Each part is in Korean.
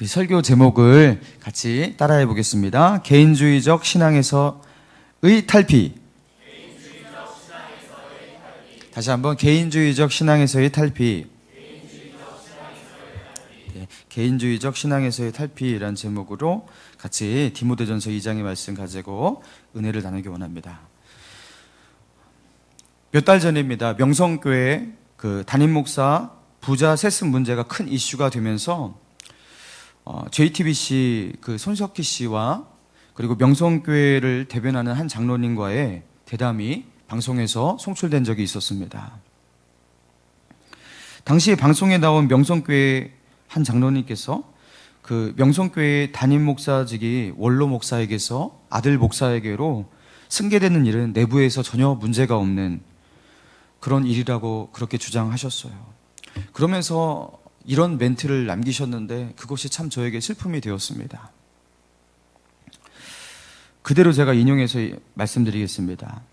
우리 설교 제목을 같이 따라해 보겠습니다. 개인주의적 신앙에서의 탈피. 다시 한번 개인주의적 신앙에서의 탈피. 네, 개인주의적 신앙에서의 탈피라는 제목으로 같이 디모데전서 2장의 말씀 가지고 은혜를 나누기 원합니다. 몇 달 전입니다. 명성교회 그 담임 목사 부자 세습 문제가 큰 이슈가 되면서 JTBC 그 손석희 씨와 그리고 명성교회를 대변하는 한 장로님과의 대담이 방송에서 송출된 적이 있었습니다. 당시 방송에 나온 명성교회 한 장로님께서 그 명성교회 담임 목사직이 원로 목사에게서 아들 목사에게로 승계되는 일은 내부에서 전혀 문제가 없는 그런 일이라고 그렇게 주장하셨어요. 그러면서 이런 멘트를 남기셨는데 그것이 참 저에게 슬픔이 되었습니다. 그대로 제가 인용해서 말씀드리겠습니다.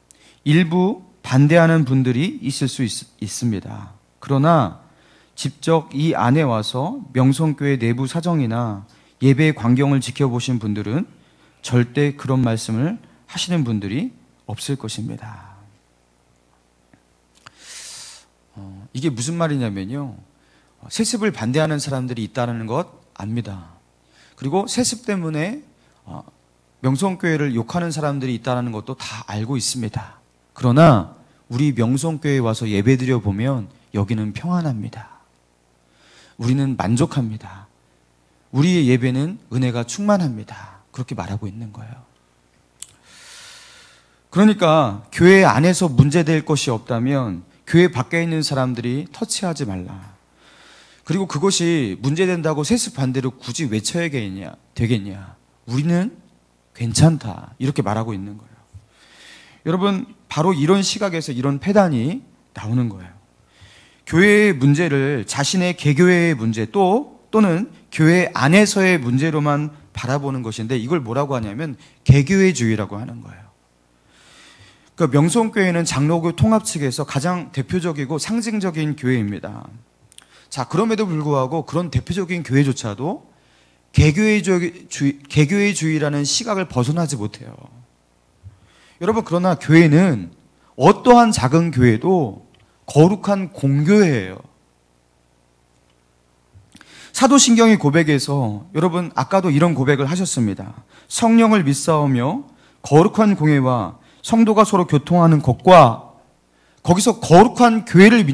일부 반대하는 분들이 있을 수 있습니다. 그러나 직접 이 안에 와서 명성교회 내부 사정이나 예배 광경을 지켜보신 분들은 절대 그런 말씀을 하시는 분들이 없을 것입니다. 이게 무슨 말이냐면요, 세습을 반대하는 사람들이 있다는 것 압니다. 그리고 세습 때문에 명성교회를 욕하는 사람들이 있다는 것도 다 알고 있습니다. 그러나 우리 명성교회에 와서 예배드려 보면 여기는 평안합니다. 우리는 만족합니다. 우리의 예배는 은혜가 충만합니다. 그렇게 말하고 있는 거예요. 그러니까 교회 안에서 문제될 것이 없다면 교회 밖에 있는 사람들이 터치하지 말라. 그리고 그것이 문제된다고 세습 반대로 굳이 외쳐야 되겠냐. 우리는 괜찮다. 이렇게 말하고 있는 거예요. 여러분, 바로 이런 시각에서 이런 패단이 나오는 거예요. 교회의 문제를 자신의 개교회의 문제 또는 교회 안에서의 문제로만 바라보는 것인데 이걸 뭐라고 하냐면 개교회주의라고 하는 거예요. 그 명성교회는 장로교 통합 측에서 가장 대표적이고 상징적인 교회입니다. 자, 그럼에도 불구하고 그런 대표적인 교회조차도 개교회주의라는 시각을 벗어나지 못해요. 여러분, 그러나 교회는 어떠한 작은 교회도 거룩한 공교회예요. 사도신경의 고백에서 여러분 아까도 이런 고백을 하셨습니다. 성령을 믿사오며 거룩한 공회와 성도가 서로 교통하는 것과, 거기서 거룩한 공회를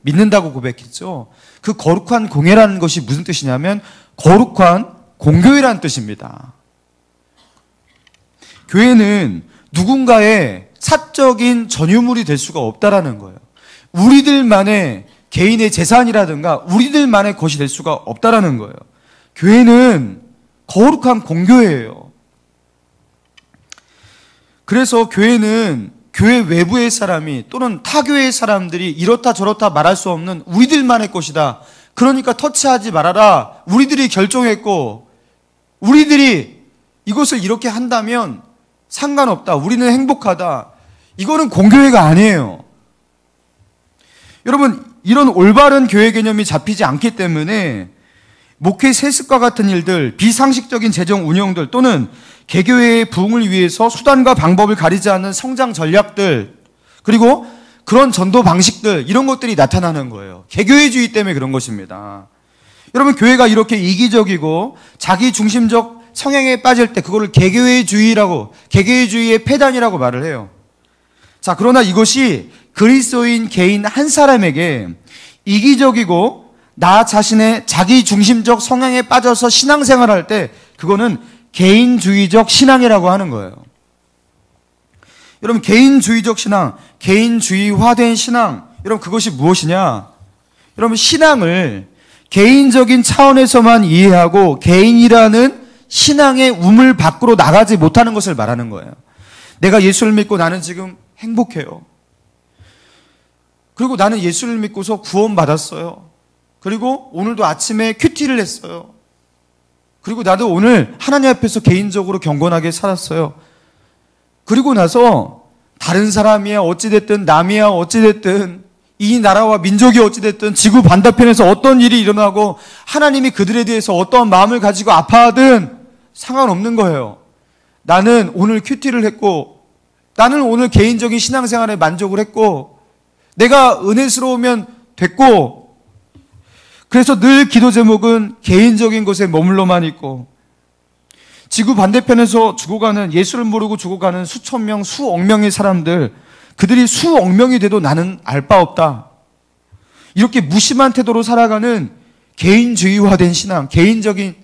믿는다고 고백했죠. 그 거룩한 공회라는 것이 무슨 뜻이냐면 거룩한 공교회라는 뜻입니다. 교회는 누군가의 사적인 전유물이 될 수가 없다라는 거예요. 우리들만의 개인의 재산이라든가 우리들만의 것이 될 수가 없다라는 거예요. 교회는 거룩한 공교회예요. 그래서 교회는 교회 외부의 사람이 또는 타교의 사람들이 이렇다 저렇다 말할 수 없는 우리들만의 것이다. 그러니까 터치하지 말아라. 우리들이 결정했고 우리들이 이것을 이렇게 한다면 상관없다. 우리는 행복하다. 이거는 공교회가 아니에요. 여러분, 이런 올바른 교회 개념이 잡히지 않기 때문에 목회 세습과 같은 일들, 비상식적인 재정 운영들 또는 개교회의 부흥을 위해서 수단과 방법을 가리지 않는 성장 전략들, 그리고 그런 전도 방식들, 이런 것들이 나타나는 거예요. 개교회주의 때문에 그런 것입니다. 여러분, 교회가 이렇게 이기적이고 자기 중심적 성향에 빠질 때 그거를 개교회주의의 폐단이라고 말을 해요. 자, 그러나 이것이 그리스도인 개인 한 사람에게 이기적이고 나 자신의 자기 중심적 성향에 빠져서 신앙생활할 때 그거는 개인주의적 신앙이라고 하는 거예요. 여러분, 개인주의적 신앙, 개인주의화된 신앙, 여러분 그것이 무엇이냐? 여러분, 신앙을 개인적인 차원에서만 이해하고 개인이라는 신앙의 우물 밖으로 나가지 못하는 것을 말하는 거예요. 내가 예수를 믿고 나는 지금 행복해요. 그리고 나는 예수를 믿고서 구원받았어요. 그리고 오늘도 아침에 큐티를 했어요. 그리고 나도 오늘 하나님 앞에서 개인적으로 경건하게 살았어요. 그리고 나서 다른 사람이야 어찌됐든 남이야 어찌됐든 이 나라와 민족이 어찌됐든 지구 반대편에서 어떤 일이 일어나고 하나님이 그들에 대해서 어떠한 마음을 가지고 아파하든 상관없는 거예요. 나는 오늘 큐티를 했고, 나는 오늘 개인적인 신앙생활에 만족을 했고, 내가 은혜스러우면 됐고, 그래서 늘 기도 제목은 개인적인 곳에 머물러만 있고, 지구 반대편에서 죽어가는, 예수를 모르고 죽어가는 수천 명, 수억 명의 사람들, 그들이 수억 명이 돼도 나는 알 바 없다. 이렇게 무심한 태도로 살아가는 개인주의화된 신앙, 개인적인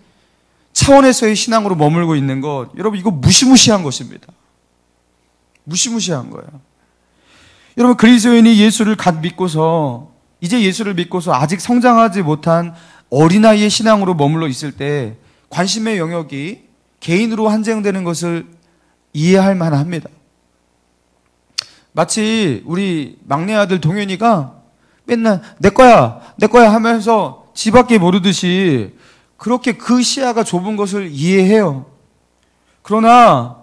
차원에서의 신앙으로 머물고 있는 것, 여러분 이거 무시무시한 것입니다. 무시무시한 거예요. 여러분 그리스도인이 예수를 갓 믿고서, 이제 예수를 믿고서 아직 성장하지 못한 어린아이의 신앙으로 머물러 있을 때 관심의 영역이 개인으로 한정되는 것을 이해할 만합니다. 마치 우리 막내 아들 동현이가 맨날 내 거야 하면서 지 밖에 모르듯이 그렇게 그 시야가 좁은 것을 이해해요. 그러나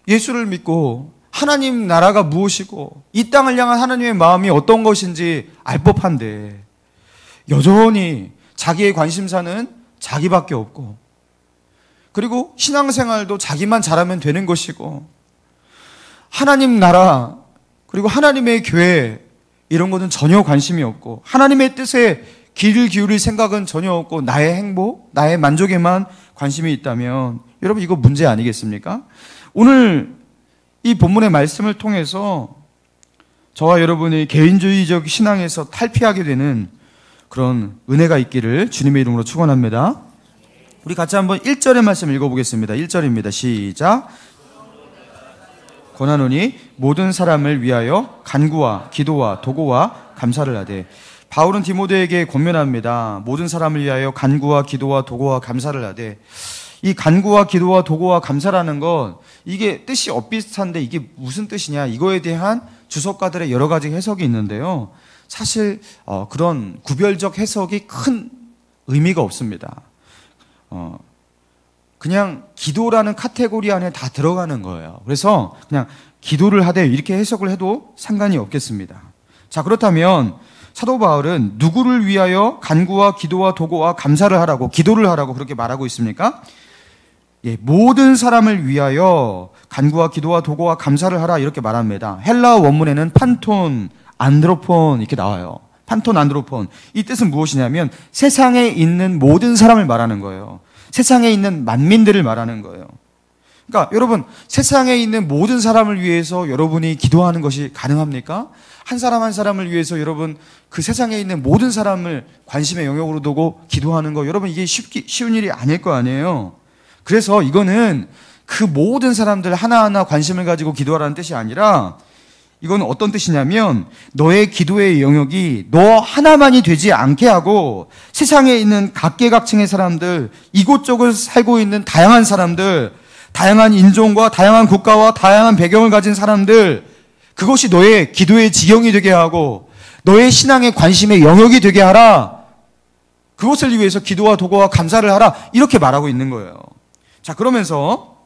예수를 믿고 하나님 나라가 무엇이고 이 땅을 향한 하나님의 마음이 어떤 것인지 알 법한데 여전히 자기의 관심사는 자기밖에 없고, 그리고 신앙생활도 자기만 잘하면 되는 것이고, 하나님 나라 그리고 하나님의 교회 이런 것은 전혀 관심이 없고, 하나님의 뜻에 귀를 기울일 생각은 전혀 없고, 나의 행복, 나의 만족에만 관심이 있다면 여러분 이거 문제 아니겠습니까? 오늘 이 본문의 말씀을 통해서 저와 여러분이 개인주의적 신앙에서 탈피하게 되는 그런 은혜가 있기를 주님의 이름으로 축원합니다. 우리 같이 한번 1절의 말씀 읽어보겠습니다. 1절입니다. 시작. 권하노니 모든 사람을 위하여 간구와 기도와 도고와 감사를 하되. 바울은 디모데에게 권면합니다. 모든 사람을 위하여 간구와 기도와 도고와 감사를 하되. 이 간구와 기도와 도고와 감사라는 건 이게 뜻이 엇비슷한데 이게 무슨 뜻이냐, 이거에 대한 주석가들의 여러 가지 해석이 있는데요. 사실 그런 구별적 해석이 큰 의미가 없습니다. 그냥 기도라는 카테고리 안에 다 들어가는 거예요. 그래서 그냥 기도를 하되 이렇게 해석을 해도 상관이 없겠습니다. 자, 그렇다면 사도 바울은 누구를 위하여 간구와 기도와 도고와 감사를 하라고, 기도를 하라고 그렇게 말하고 있습니까? 예, 모든 사람을 위하여 간구와 기도와 도고와 감사를 하라 이렇게 말합니다. 헬라어 원문에는 판톤, 안드로폰 이렇게 나와요. 판톤, 안드로폰. 이 뜻은 무엇이냐면 세상에 있는 모든 사람을 말하는 거예요. 세상에 있는 만민들을 말하는 거예요. 그러니까 여러분, 세상에 있는 모든 사람을 위해서 여러분이 기도하는 것이 가능합니까? 한 사람 한 사람을 위해서 여러분 그 세상에 있는 모든 사람을 관심의 영역으로 두고 기도하는 거, 여러분 이게 쉬운 일이 아닐 거 아니에요. 그래서 이거는 그 모든 사람들 하나하나 관심을 가지고 기도하라는 뜻이 아니라, 이건 어떤 뜻이냐면 너의 기도의 영역이 너 하나만이 되지 않게 하고 세상에 있는 각계각층의 사람들, 이곳저곳 살고 있는 다양한 사람들, 다양한 인종과 다양한 국가와 다양한 배경을 가진 사람들, 그것이 너의 기도의 지경이 되게 하고 너의 신앙의 관심의 영역이 되게 하라. 그것을 위해서 기도와 도고와 감사를 하라. 이렇게 말하고 있는 거예요. 자, 그러면서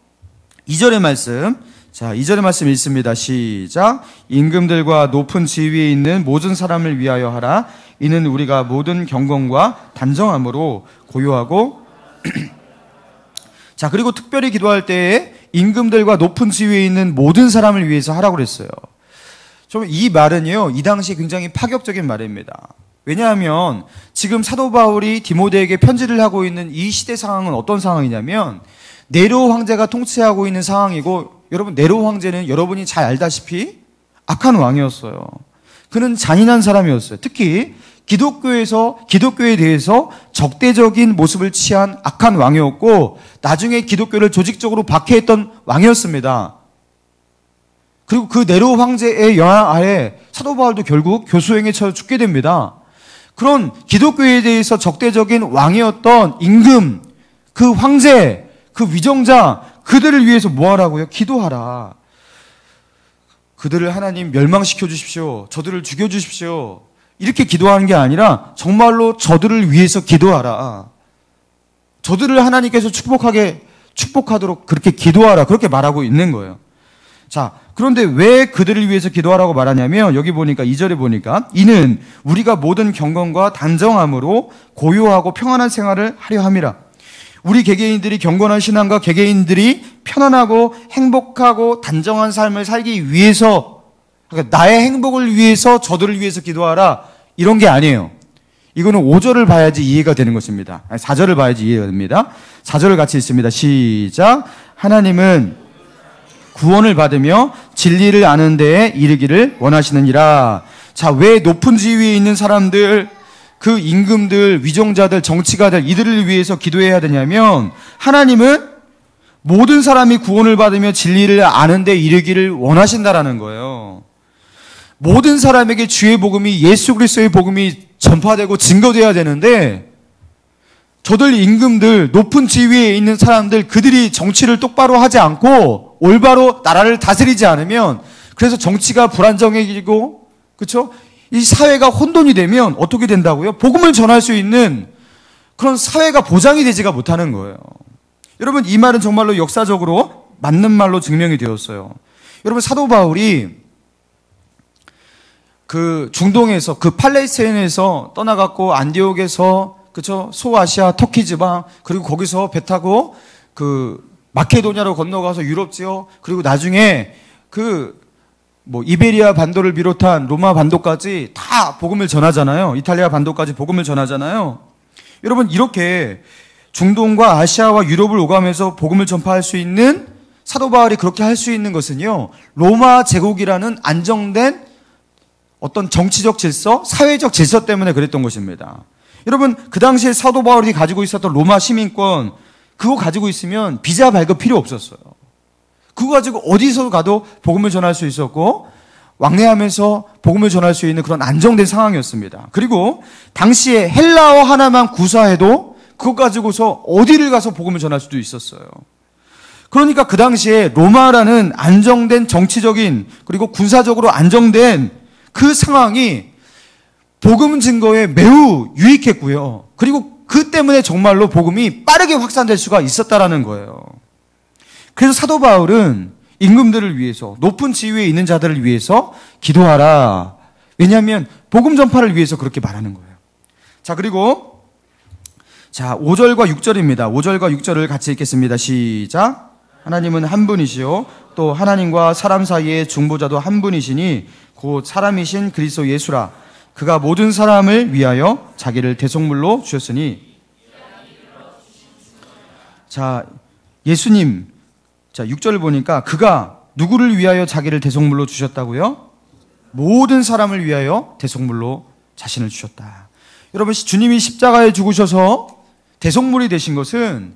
2절의 말씀, 자, 2절의 말씀 읽습니다. 시작. 임금들과 높은 지위에 있는 모든 사람을 위하여 하라. 이는 우리가 모든 경건과 단정함으로 고요하고 자, 그리고 특별히 기도할 때에 임금들과 높은 지위에 있는 모든 사람을 위해서 하라고 그랬어요. 좀 이 말은요, 이 당시 굉장히 파격적인 말입니다. 왜냐하면 지금 사도 바울이 디모데에게 편지를 하고 있는 이 시대 상황은 어떤 상황이냐면 네로 황제가 통치하고 있는 상황이고, 여러분 네로 황제는 여러분이 잘 알다시피 악한 왕이었어요. 그는 잔인한 사람이었어요. 특히 기독교에 대해서 적대적인 모습을 취한 악한 왕이었고, 나중에 기독교를 조직적으로 박해했던 왕이었습니다. 그리고 그 네로 황제의 영향 아래 사도 바울도 결국 교수행에 처해 죽게 됩니다. 그런 기독교에 대해서 적대적인 왕이었던 임금, 그 황제, 그 위정자, 그들을 위해서 뭐 하라고요? 기도하라. 그들을 하나님 멸망시켜 주십시오. 저들을 죽여 주십시오. 이렇게 기도하는 게 아니라 정말로 저들을 위해서 기도하라. 저들을 하나님께서 축복하도록 그렇게 기도하라. 그렇게 말하고 있는 거예요. 자, 그런데 왜 그들을 위해서 기도하라고 말하냐면 여기 보니까 2절에 보니까 이는 우리가 모든 경건과 단정함으로 고요하고 평안한 생활을 하려 함이라. 우리 개개인들이 경건한 신앙과 개개인들이 편안하고 행복하고 단정한 삶을 살기 위해서, 그러니까 나의 행복을 위해서 저들을 위해서 기도하라 이런 게 아니에요. 이거는 5절을 봐야지 이해가 되는 것입니다. 4절을 봐야지 이해가 됩니다. 4절을 같이 읽습니다. 시작. 하나님은 구원을 받으며 진리를 아는 데에 이르기를 원하시느니라. 자, 왜 높은 지위에 있는 사람들, 그 임금들, 위정자들, 정치가들 이들을 위해서 기도해야 되냐면 하나님은 모든 사람이 구원을 받으며 진리를 아는 데 이르기를 원하신다라는 거예요. 모든 사람에게 주의 복음이, 예수 그리스도의 복음이 전파되고 증거돼야 되는데 저들 임금들, 높은 지위에 있는 사람들, 그들이 정치를 똑바로 하지 않고 올바로 나라를 다스리지 않으면, 그래서 정치가 불안정해지고, 그렇죠? 이 사회가 혼돈이 되면 어떻게 된다고요? 복음을 전할 수 있는 그런 사회가 보장이 되지가 못하는 거예요. 여러분, 이 말은 정말로 역사적으로 맞는 말로 증명이 되었어요. 여러분, 사도 바울이 그 중동에서, 그 팔레스타인에서 떠나갔고 안디옥에서, 그렇죠? 소아시아 터키 지방, 그리고 거기서 배 타고 그 마케도냐로 건너가서 유럽 지역, 그리고 나중에 그 뭐 이베리아 반도를 비롯한 로마 반도까지 다 복음을 전하잖아요. 이탈리아 반도까지 복음을 전하잖아요. 여러분, 이렇게 중동과 아시아와 유럽을 오가면서 복음을 전파할 수 있는 사도 바울이 그렇게 할 수 있는 것은요, 로마 제국이라는 안정된 어떤 정치적 질서, 사회적 질서 때문에 그랬던 것입니다. 여러분, 그 당시에 사도 바울이 가지고 있었던 로마 시민권, 그거 가지고 있으면 비자 발급 필요 없었어요. 그거 가지고 어디서 가도 복음을 전할 수 있었고 왕래하면서 복음을 전할 수 있는 그런 안정된 상황이었습니다. 그리고 당시에 헬라어 하나만 구사해도 그거 가지고서 어디를 가서 복음을 전할 수도 있었어요. 그러니까 그 당시에 로마라는 안정된 정치적인, 그리고 군사적으로 안정된 그 상황이 복음 증거에 매우 유익했고요. 그리고 그 때문에 정말로 복음이 빠르게 확산될 수가 있었다라는 거예요. 그래서 사도 바울은 임금들을 위해서, 높은 지위에 있는 자들을 위해서 기도하라. 왜냐하면 복음 전파를 위해서 그렇게 말하는 거예요. 자, 그리고 자, 5절과 6절입니다. 5절과 6절을 같이 읽겠습니다. 시작. 하나님은 한 분이시요 또 하나님과 사람 사이의 중보자도 한 분이시니 곧 사람이신 그리스도 예수라. 그가 모든 사람을 위하여 자기를 대속물로 주셨으니. 자, 예수님, 자, 6절을 보니까 그가 누구를 위하여 자기를 대속물로 주셨다고요? 모든 사람을 위하여 대속물로 자신을 주셨다. 여러분, 주님이 십자가에 죽으셔서 대속물이 되신 것은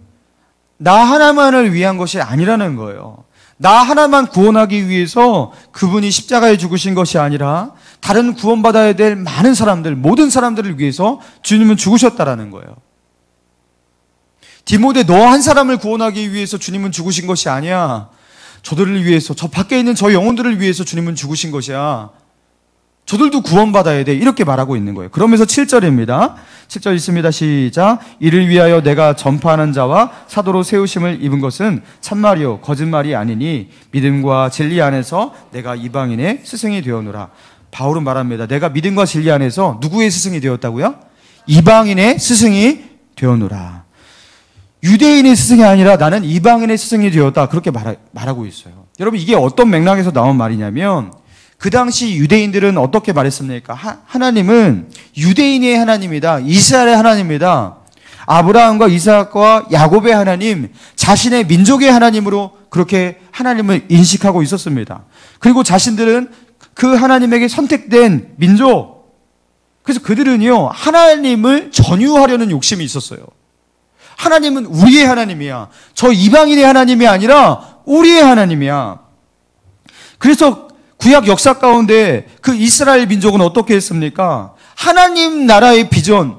나 하나만을 위한 것이 아니라는 거예요. 나 하나만 구원하기 위해서 그분이 십자가에 죽으신 것이 아니라 다른 구원받아야 될 많은 사람들, 모든 사람들을 위해서 주님은 죽으셨다라는 거예요. 디모데, 너 한 사람을 구원하기 위해서 주님은 죽으신 것이 아니야. 저들을 위해서, 저 밖에 있는 저 영혼들을 위해서 주님은 죽으신 것이야. 저들도 구원받아야 돼. 이렇게 말하고 있는 거예요. 그러면서 7절입니다. 7절 있습니다. 시작. 이를 위하여 내가 전파하는 자와 사도로 세우심을 입은 것은 참말이요 거짓말이 아니니 믿음과 진리 안에서 내가 이방인의 스승이 되었노라. 바울은 말합니다. 내가 믿음과 진리 안에서 누구의 스승이 되었다고요? 이방인의 스승이 되었노라. 유대인의 스승이 아니라 나는 이방인의 스승이 되었다. 그렇게 말하고 있어요. 여러분, 이게 어떤 맥락에서 나온 말이냐면 그 당시 유대인들은 어떻게 말했습니까? 하나님은 유대인의 하나님이다. 이스라엘의 하나님이다. 아브라함과 이삭과 야곱의 하나님, 자신의 민족의 하나님으로 그렇게 하나님을 인식하고 있었습니다. 그리고 자신들은 그 하나님에게 선택된 민족, 그래서 그들은요, 하나님을 전유하려는 욕심이 있었어요. 하나님은 우리의 하나님이야. 저 이방인의 하나님이 아니라 우리의 하나님이야. 그래서 구약 역사 가운데 그 이스라엘 민족은 어떻게 했습니까? 하나님 나라의 비전,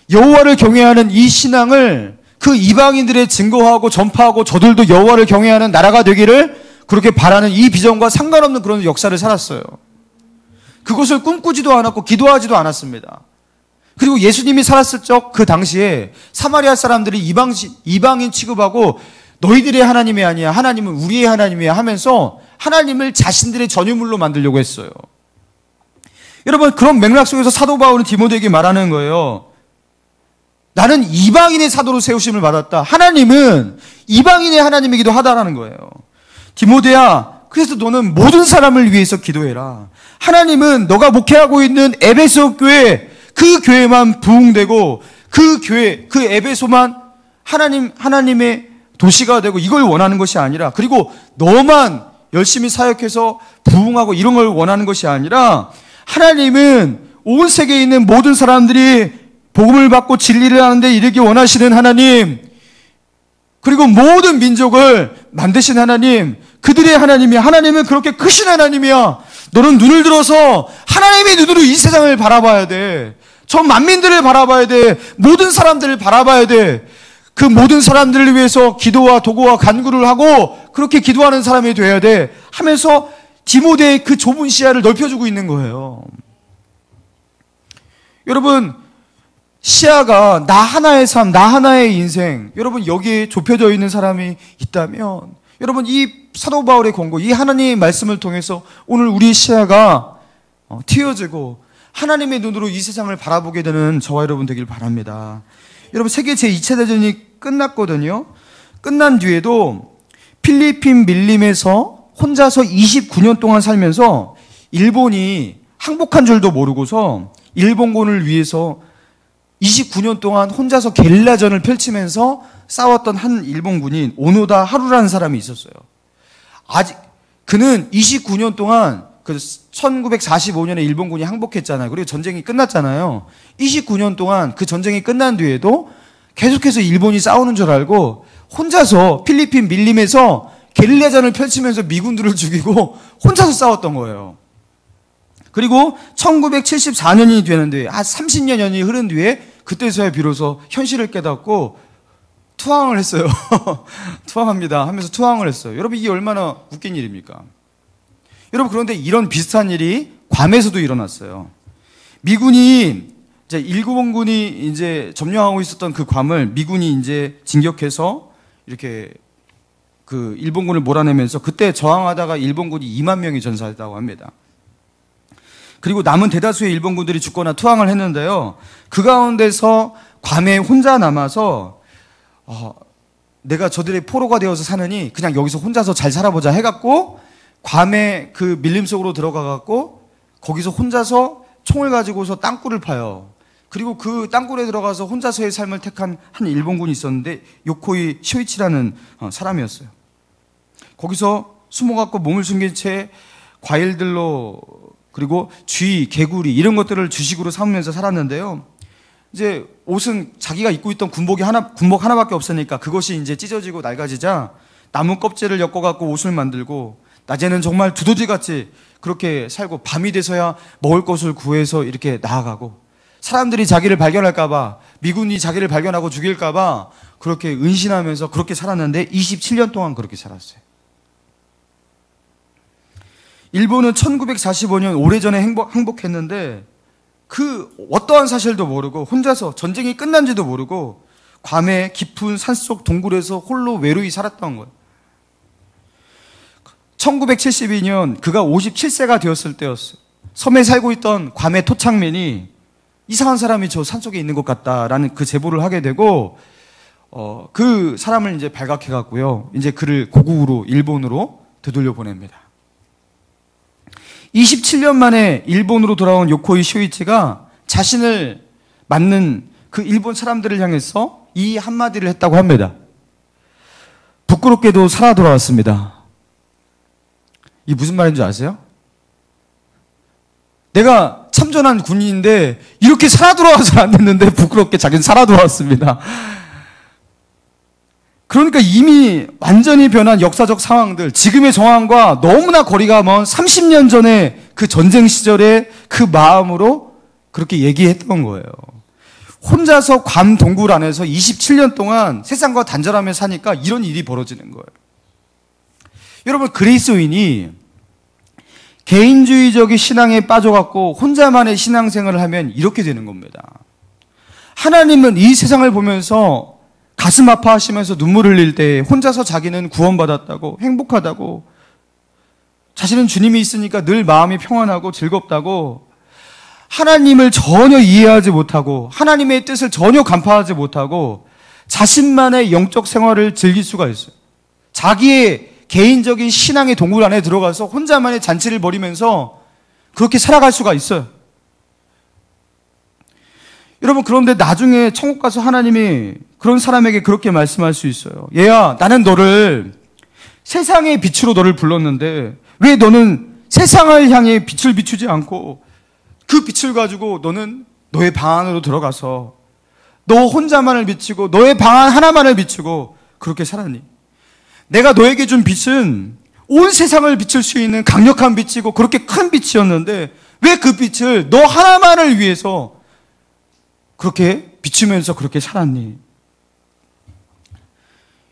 여호와를 경외하는 이 신앙을 그 이방인들에 증거하고 전파하고 저들도 여호와를 경외하는 나라가 되기를 그렇게 바라는 이 비전과 상관없는 그런 역사를 살았어요. 그것을 꿈꾸지도 않았고 기도하지도 않았습니다. 그리고 예수님이 살았을 적 그 당시에 사마리아 사람들이 이방인 취급하고 너희들의 하나님이 아니야, 하나님은 우리의 하나님이야 하면서 하나님을 자신들의 전유물로 만들려고 했어요. 여러분, 그런 맥락 속에서 사도 바울은 디모데에게 말하는 거예요. 나는 이방인의 사도로 세우심을 받았다. 하나님은 이방인의 하나님이기도 하다라는 거예요. 디모데야, 그래서 너는 모든 사람을 위해서 기도해라. 하나님은 너가 목회하고 있는 에베소 교회, 그 교회만 부흥되고 그 교회, 그 에베소만 하나님의 도시가 되고 이걸 원하는 것이 아니라, 그리고 너만 열심히 사역해서 부흥하고 이런 걸 원하는 것이 아니라, 하나님은 온 세계에 있는 모든 사람들이 복음을 받고 진리를 하는데 이르기 원하시는 하나님, 그리고 모든 민족을 만드신 하나님, 그들의 하나님은 그렇게 크신 하나님이야. 너는 눈을 들어서 하나님의 눈으로 이 세상을 바라봐야 돼. 저 만민들을 바라봐야 돼. 모든 사람들을 바라봐야 돼. 그 모든 사람들을 위해서 기도와 도구와 간구를 하고 그렇게 기도하는 사람이 돼야 돼 하면서 디모데의 그 좁은 시야를 넓혀주고 있는 거예요. 여러분, 시야가 나 하나의 삶, 나 하나의 인생, 여러분 여기에 좁혀져 있는 사람이 있다면, 여러분 이 사도 바울의 권고, 이 하나님의 말씀을 통해서 오늘 우리의 시야가 튀어지고 하나님의 눈으로 이 세상을 바라보게 되는 저와 여러분 되길 바랍니다. 여러분, 세계 제2차 대전이 끝났거든요. 끝난 뒤에도 필리핀 밀림에서 혼자서 29년 동안 살면서 일본이 항복한 줄도 모르고서 일본군을 위해서 29년 동안 혼자서 게릴라전을 펼치면서 싸웠던 한 일본군인 오노다 하루라는 사람이 있었어요. 그는 29년 동안 1945년에 일본군이 항복했잖아요. 그리고 전쟁이 끝났잖아요. 29년 동안 그 전쟁이 끝난 뒤에도 계속해서 일본이 싸우는 줄 알고 혼자서 필리핀 밀림에서 게릴라전을 펼치면서 미군들을 죽이고 혼자서 싸웠던 거예요. 그리고 1974년이 되는데 30년이 흐른 뒤에 그때서야 비로소 현실을 깨닫고 투항을 했어요. 투항합니다 하면서 투항을 했어요. 여러분, 이게 얼마나 웃긴 일입니까? 여러분, 그런데 이런 비슷한 일이 괌에서도 일어났어요. 미군이 이제 일본군이 이제 점령하고 있었던 그 괌을 미군이 이제 진격해서 이렇게 그 일본군을 몰아내면서 그때 저항하다가 일본군이 2만 명이 전사했다고 합니다. 그리고 남은 대다수의 일본군들이 죽거나 투항을 했는데요. 그 가운데서 괌에 혼자 남아서 내가 저들의 포로가 되어서 사느니 그냥 여기서 혼자서 잘 살아보자 해갖고 괌의 그 밀림 속으로 들어가갖고 거기서 혼자서 총을 가지고서 땅굴을 파요. 그리고 그 땅굴에 들어가서 혼자서의 삶을 택한 한 일본군이 있었는데 요코이 쇼이치라는 사람이었어요. 거기서 숨어갖고 몸을 숨긴 채 과일들로 그리고 쥐, 개구리 이런 것들을 주식으로 삼으면서 살았는데요. 이제 옷은 자기가 입고 있던 군복 하나밖에 없으니까 그것이 이제 찢어지고 낡아지자 나무 껍질을 엮어갖고 옷을 만들고 낮에는 정말 두더지같이 그렇게 살고 밤이 돼서야 먹을 것을 구해서 이렇게 나아가고 사람들이 자기를 발견할까봐 미군이 자기를 발견하고 죽일까봐 그렇게 은신하면서 그렇게 살았는데 27년 동안 그렇게 살았어요. 일본은 1945년 오래전에 항복했는데 그 어떠한 사실도 모르고 혼자서 전쟁이 끝난지도 모르고 괌의 깊은 산속 동굴에서 홀로 외로이 살았던 거예요. 1972년 그가 57세가 되었을 때였어요. 섬에 살고 있던 괌의 토착민이 이상한 사람이 저 산속에 있는 것 같다라는 그 제보를 하게 되고 그 사람을 이제 발각해 갖고요. 이제 그를 고국으로 일본으로 되돌려 보냅니다. 27년 만에 일본으로 돌아온 요코이 쇼이치가 자신을 맞는 그 일본 사람들을 향해서 이 한마디를 했다고 합니다. 부끄럽게도 살아 돌아왔습니다. 이게 무슨 말인지 아세요? 내가 참전한 군인인데 이렇게 살아 돌아와서 안 됐는데 부끄럽게 자기는 살아 돌아왔습니다. 그러니까 이미 완전히 변한 역사적 상황들, 지금의 정황과 너무나 거리가 먼 30년 전에 그 전쟁 시절의 그 마음으로 그렇게 얘기했던 거예요. 혼자서 괌 동굴 안에서 27년 동안 세상과 단절하며 사니까 이런 일이 벌어지는 거예요. 여러분, 그리스도인이 개인주의적인 신앙에 빠져갖고 혼자만의 신앙생활을 하면 이렇게 되는 겁니다. 하나님은 이 세상을 보면서 가슴 아파하시면서 눈물을 흘릴 때 혼자서 자기는 구원받았다고 행복하다고 자신은 주님이 있으니까 늘 마음이 평안하고 즐겁다고 하나님을 전혀 이해하지 못하고 하나님의 뜻을 전혀 간파하지 못하고 자신만의 영적 생활을 즐길 수가 있어요. 자기의 개인적인 신앙의 동굴 안에 들어가서 혼자만의 잔치를 벌이면서 그렇게 살아갈 수가 있어요. 여러분, 그런데 나중에 천국 가서 하나님이 그런 사람에게 그렇게 말씀할 수 있어요. 얘야, 나는 너를 세상의 빛으로 너를 불렀는데 왜 너는 세상을 향해 빛을 비추지 않고 그 빛을 가지고 너는 너의 방 안으로 들어가서 너 혼자만을 비추고 너의 방 안 하나만을 비추고 그렇게 살았니? 내가 너에게 준 빛은 온 세상을 비출 수 있는 강력한 빛이고 그렇게 큰 빛이었는데 왜 그 빛을 너 하나만을 위해서 그렇게 비추면서 그렇게 살았니?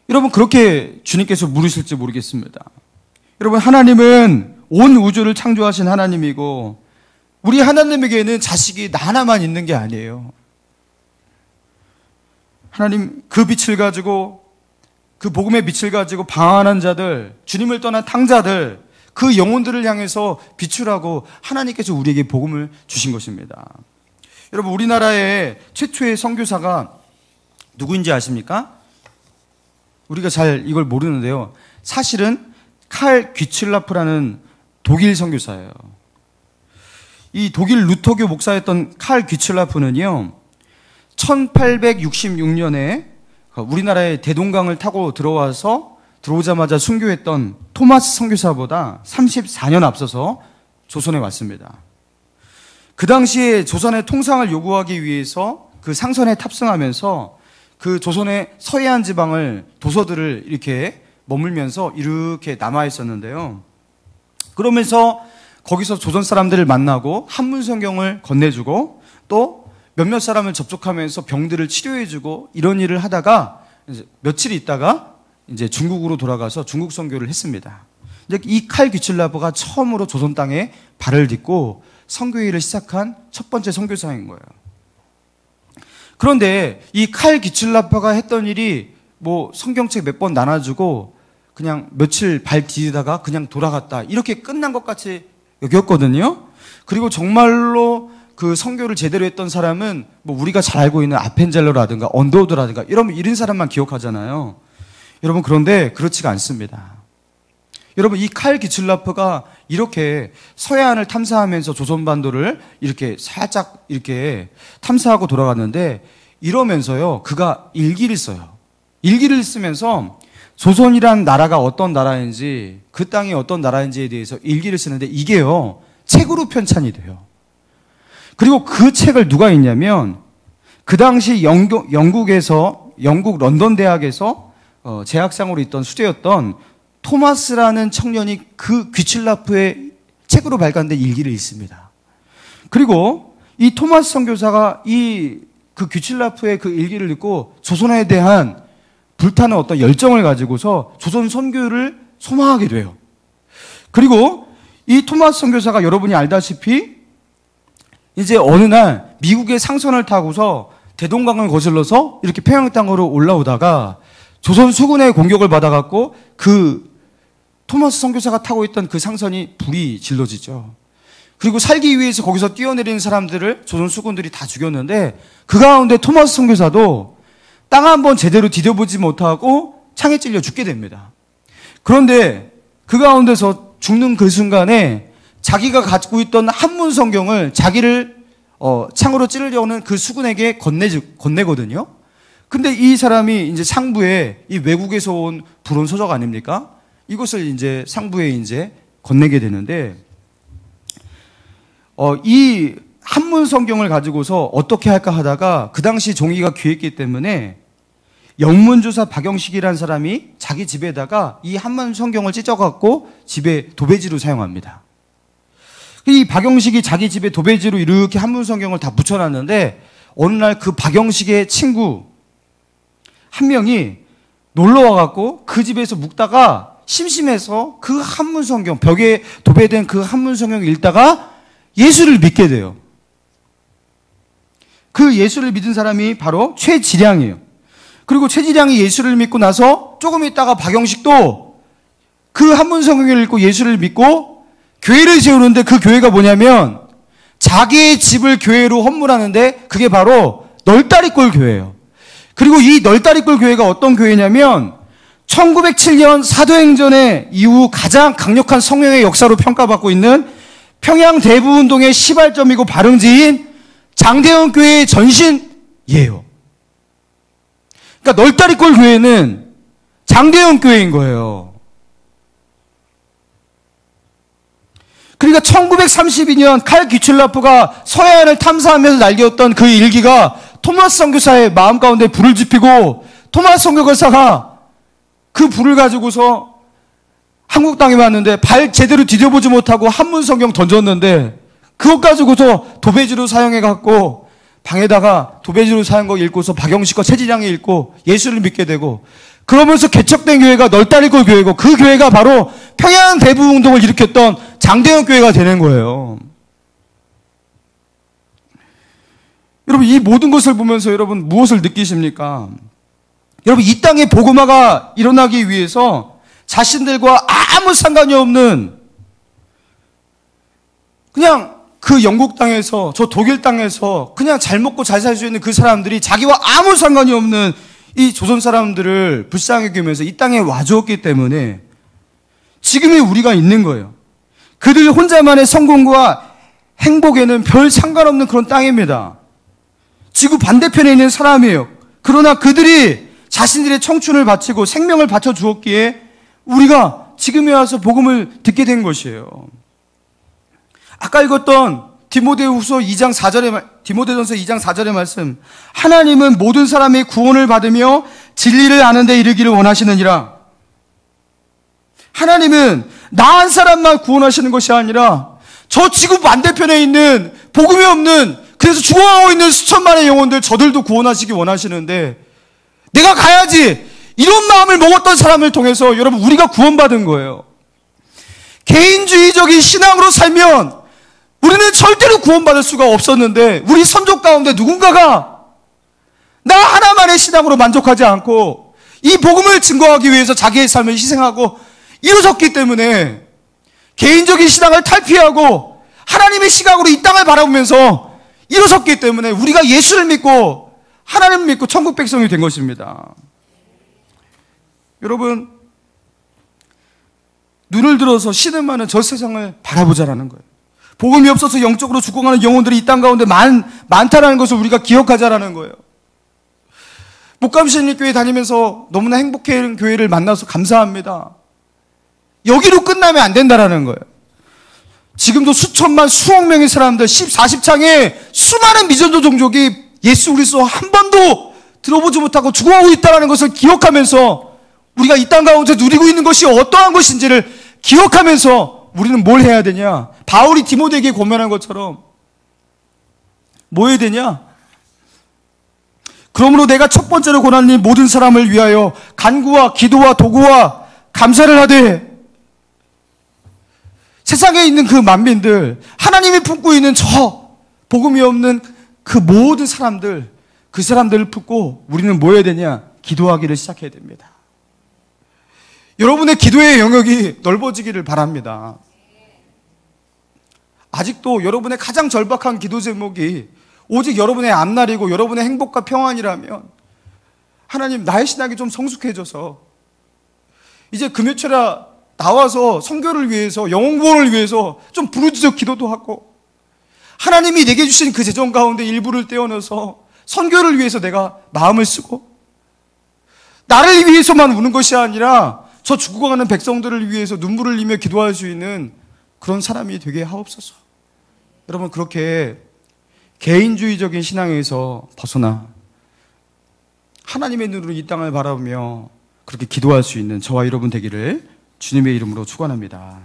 여러분, 그렇게 주님께서 물으실지 모르겠습니다. 여러분, 하나님은 온 우주를 창조하신 하나님이고 우리 하나님에게는 자식이 나 하나만 있는 게 아니에요. 하나님 그 빛을 가지고, 그 복음의 빛을 가지고 방황하는 자들, 주님을 떠난 탕자들, 그 영혼들을 향해서 비추라고 하나님께서 우리에게 복음을 주신 것입니다. 여러분, 우리나라의 최초의 선교사가 누구인지 아십니까? 우리가 잘 이걸 모르는데요. 사실은 칼 귀칠라프라는 독일 선교사예요. 이 독일 루터교 목사였던 칼 귀칠라프는요, 1866년에 우리나라의 대동강을 타고 들어오자마자 순교했던 토마스 선교사보다 34년 앞서서 조선에 왔습니다. 그 당시에 조선의 통상을 요구하기 위해서 그 상선에 탑승하면서 그 조선의 서해안 지방을 도서들을 이렇게 머물면서 이렇게 남아 있었는데요. 그러면서 거기서 조선 사람들을 만나고 한문 성경을 건네주고 또 몇몇 사람을 접촉하면서 병들을 치료해주고 이런 일을 하다가 이제 며칠 있다가 이제 중국으로 돌아가서 중국 선교를 했습니다. 이제 이 칼 귀칠라프가 처음으로 조선 땅에 발을 딛고 선교 일을 시작한 첫 번째 선교사인 거예요. 그런데 이 칼 귀칠라프가 했던 일이 뭐 성경책 몇 번 나눠주고 그냥 며칠 발 디디다가 그냥 돌아갔다 이렇게 끝난 것 같이 여겼거든요. 그리고 정말로 그 선교를 제대로 했던 사람은 뭐 우리가 잘 알고 있는 아펜젤러라든가 언더우드라든가 이런 사람만 기억하잖아요. 여러분, 그런데 그렇지가 않습니다. 여러분, 이 칼 귀칠라프가 이렇게 서해안을 탐사하면서 조선반도를 이렇게 살짝 이렇게 탐사하고 돌아갔는데 이러면서요, 그가 일기를 써요. 일기를 쓰면서 조선이란 나라가 어떤 나라인지 그 땅이 어떤 나라인지에 대해서 일기를 쓰는데 이게요, 책으로 편찬이 돼요. 그리고 그 책을 누가 읽냐면 그 당시 영국 런던 대학에서 재학생으로 있던 수재였던 토마스라는 청년이 그 귀칠라프의 책으로 발간된 일기를 읽습니다. 그리고 이 토마스 선교사가 그 귀칠라프의 그 일기를 읽고 조선에 대한 불타는 어떤 열정을 가지고서 조선 선교를 소망하게 돼요. 그리고 이 토마스 선교사가 여러분이 알다시피 이제 어느 날 미국의 상선을 타고서 대동강을 거슬러서 이렇게 평양 땅으로 올라오다가 조선 수군의 공격을 받아갖고 그 토마스 선교사가 타고 있던 그 상선이 불이 질러지죠. 그리고 살기 위해서 거기서 뛰어내리는 사람들을 조선 수군들이 다 죽였는데 그 가운데 토마스 선교사도 땅 한번 제대로 디뎌보지 못하고 창에 찔려 죽게 됩니다. 그런데 그 가운데서 죽는 그 순간에 자기가 갖고 있던 한문 성경을 자기를 창으로 찌르려는 그 수군에게 건네거든요. 근데 이 사람이 이제 상부에 이 외국에서 온 불온 서적 아닙니까? 이것을 이제 상부에 이제 건네게 되는데 이 한문 성경을 가지고서 어떻게 할까 하다가 그 당시 종이가 귀했기 때문에 영문주사 박영식이라는 사람이 자기 집에다가 이 한문 성경을 찢어갖고 집에 도배지로 사용합니다. 이 박영식이 자기 집에 도배지로 이렇게 한문 성경을 다 붙여놨는데 어느 날 그 박영식의 친구 한 명이 놀러 와갖고 그 집에서 묵다가 심심해서 그 한문 성경, 벽에 도배된 그 한문 성경을 읽다가 예수를 믿게 돼요. 그 예수를 믿은 사람이 바로 최지량이에요. 그리고 최지량이 예수를 믿고 나서 조금 있다가 박영식도 그 한문 성경을 읽고 예수를 믿고 교회를 세우는데 그 교회가 뭐냐면 자기의 집을 교회로 헌물하는데 그게 바로 널다리꼴 교회예요. 그리고 이 널다리꼴 교회가 어떤 교회냐면 1907년 사도행전의 이후 가장 강력한 성령의 역사로 평가받고 있는 평양 대부운동의 시발점이고 발흥지인 장대현 교회의 전신이에요. 그러니까 널다리꼴 교회는 장대현 교회인 거예요. 그러니까 1932년 칼 귀출라프가 서해안을 탐사하면서 날개었던 그 일기가 토마스 선교사의 마음 가운데 불을 지피고 토마스 선교사가 그 불을 가지고서 한국 땅에 왔는데 발 제대로 디뎌보지 못하고 한문 성경 던졌는데 그것 가지고서 도배지로 사용해 갖고 방에다가 도배지로 사용한 거 읽고서 박영식과 최진양이 읽고 예수를 믿게 되고 그러면서 개척된 교회가 널다리꼴 교회고 그 교회가 바로 평양 대부운동을 일으켰던 장대현 교회가 되는 거예요. 여러분 이 모든 것을 보면서 여러분 무엇을 느끼십니까? 여러분 이 땅에 복음화가 일어나기 위해서 자신들과 아무 상관이 없는 그냥 그 영국 땅에서 저 독일 땅에서 그냥 잘 먹고 잘 살 수 있는 그 사람들이 자기와 아무 상관이 없는 이 조선 사람들을 불쌍히 여기면서 이 땅에 와주었기 때문에 지금의 우리가 있는 거예요. 그들 혼자만의 성공과 행복에는 별 상관없는 그런 땅입니다. 지구 반대편에 있는 사람이에요. 그러나 그들이 자신들의 청춘을 바치고 생명을 바쳐 주었기에 우리가 지금에 와서 복음을 듣게 된 것이에요. 아까 읽었던 디모데전서 2장 4절의 말씀. 하나님은 모든 사람이 구원을 받으며 진리를 아는 데 이르기를 원하시느니라. 하나님은 나 한 사람만 구원하시는 것이 아니라 저 지구 반대편에 있는 복음이 없는 그래서 죽어가고 있는 수천만의 영혼들 저들도 구원하시기 원하시는데 내가 가야지 이런 마음을 먹었던 사람을 통해서 여러분 우리가 구원받은 거예요. 개인주의적인 신앙으로 살면 우리는 절대로 구원받을 수가 없었는데 우리 선족 가운데 누군가가 나 하나만의 신앙으로 만족하지 않고 이 복음을 증거하기 위해서 자기의 삶을 희생하고 이루어졌기 때문에 개인적인 신앙을 탈피하고 하나님의 시각으로 이 땅을 바라보면서 일어섰기 때문에 우리가 예수를 믿고 하나님을 믿고 천국 백성이 된 것입니다. 여러분 눈을 들어서 신음하는 저 세상을 바라보자라는 거예요. 복음이 없어서 영적으로 죽어가는 영혼들이 이 땅 가운데 많다라는 것을 우리가 기억하자라는 거예요. 목감신일교회 다니면서 너무나 행복한 교회를 만나서 감사합니다. 여기로 끝나면 안 된다라는 거예요. 지금도 수천만 수억 명의 사람들 40창에 수많은 미전도 종족이 예수 그리스도 한 번도 들어보지 못하고 죽어가고 있다는 것을 기억하면서 우리가 이 땅 가운데 누리고 있는 것이 어떠한 것인지를 기억하면서 우리는 뭘 해야 되냐? 바울이 디모데에게 권면한 것처럼 뭐 해야 되냐? 그러므로 내가 첫 번째로 권하니 모든 사람을 위하여 간구와 기도와 도구와 감사를 하되 세상에 있는 그 만민들 하나님이 품고 있는 저 복음이 없는 그 모든 사람들 그 사람들을 품고 우리는 뭐 해야 되냐? 기도하기를 시작해야 됩니다. 여러분의 기도의 영역이 넓어지기를 바랍니다. 아직도 여러분의 가장 절박한 기도 제목이 오직 여러분의 앞날이고 여러분의 행복과 평안이라면 하나님 나의 신앙이 좀 성숙해져서 이제 금요철에 나와서 선교를 위해서 영혼 구원을 위해서 좀 부르짖어 기도도 하고 하나님이 내게 주신 그 재정 가운데 일부를 떼어넣어서 선교를 위해서 내가 마음을 쓰고 나를 위해서만 우는 것이 아니라 저 죽어가는 백성들을 위해서 눈물을 흘리며 기도할 수 있는 그런 사람이 되게 하옵소서. 여러분 그렇게 개인주의적인 신앙에서 벗어나 하나님의 눈으로 이 땅을 바라보며 그렇게 기도할 수 있는 저와 여러분 되기를 주님의 이름으로 축원합니다.